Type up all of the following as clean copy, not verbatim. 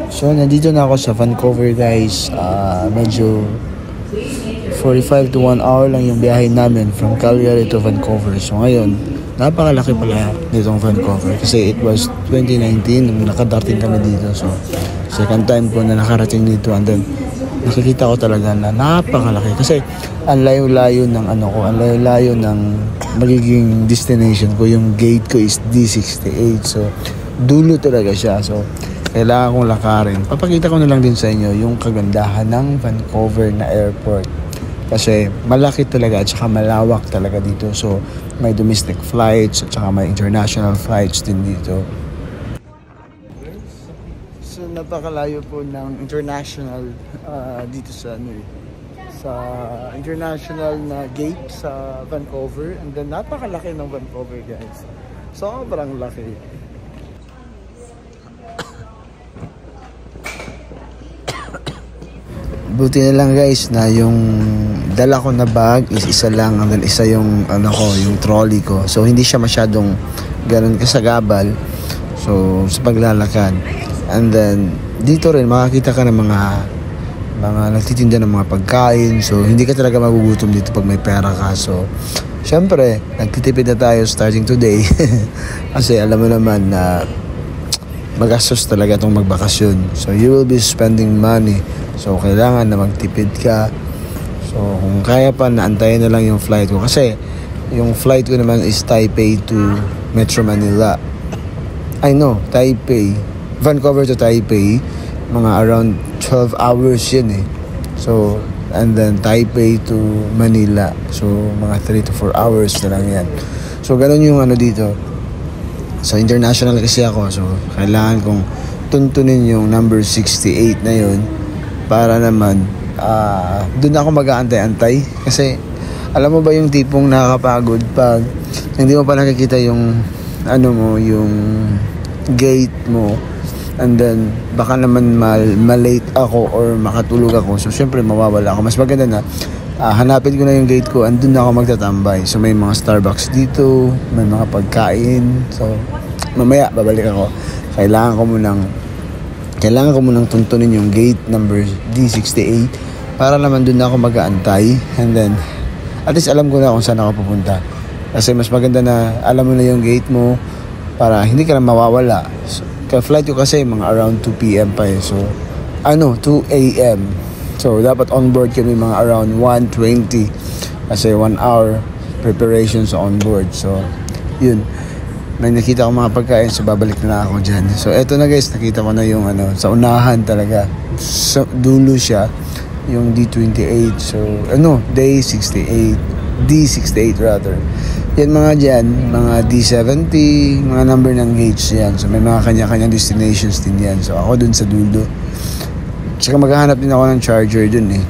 So, nandito na ako sa Vancouver, guys. Medyo 45 to 1 hour lang yung biyahe namin from Calgary to Vancouver. So, ngayon, napakalaki pala nitong Vancouver kasi it was 2019 nung nakadating kami dito. So, second time ko na nakarating dito, and then nakikita ko talaga na napakalaki kasi ang layo-layo ng ang layo-layo ng magiging destination ko. Yung gate ko is D68. So, dulo talaga siya. So, kailangan kong lakarin. Papakita ko na lang din sa inyo yung kagandahan ng Vancouver na airport. Kasi malaki talaga at saka malawak talaga dito. So, may domestic flights at saka may international flights din dito. So, napakalayo po ng international dito sa sa international na gate sa Vancouver. And then, napakalaki ng Vancouver, guys. Sobrang laki. Buti na lang, guys, na yung dala ko na bag is isa lang, and then isa yung yung trolley ko. So hindi siya masyadong ganoon kasagabal sa paglalakad. And then dito rin makakita ka ng mga nagtitinda ng mga pagkain. So hindi ka talaga magugutom dito pag may pera ka. So syempre, nagtitipid na tayo starting today. Kasi alam mo naman na magastos talaga itong magbakasyon. So you will be spending money. So kailangan na magtipid ka. So kung kaya pa, naantayin na lang yung flight ko. Kasi yung flight ko naman is Taipei to Metro Manila. Taipei. Vancouver to Taipei. Mga around 12 hours yun eh. So, and then Taipei to Manila. So mga 3 to 4 hours na lang yan. So ganun yung dito. So international kasi ako. So kailangan kong tuntunin yung number 68 na yun. Para naman doon ako mag-aantay-antay. Kasi alam mo ba yung tipong nakakapagod pag hindi mo pa nakikita yung yung gate mo, and then baka naman malate ako or makatulog ako. So syempre mawawala ako. Mas maganda na hanapin ko na yung gate ko, and doon ako magtatambay. So may mga Starbucks dito, may mga pagkain. So mamaya babalik ako. Kailangan ko munang tuntunin yung gate number D68 para naman doon ako mag-aantay, and then at least alam ko na kung saan ako pupunta. Kasi mas maganda na alam mo na yung gate mo para hindi ka na mawawala. So, flight ko kasi mga around 2 PM pa eh. So 2 AM. So dapat on board kami mga around 1:20 kasi 1 hour preparation sa on board. So yun, may nakita ko mga pagkain, so babalik na ako dyan. So eto na, guys, nakita ko na yung sa unahan talaga, sa dulo siya yung D28. So D68 rather. Yan mga dyan, mga D70, mga number ng gates yan. So may mga kanya-kanyang destinations din yan. So ako dun sa dulo. Tsaka maghahanap din ako ng charger dun eh.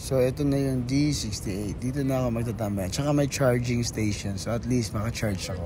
So, ito na yung D68. Dito na ako magtatambay. Tsaka may charging station. So, at least maka-charge ako.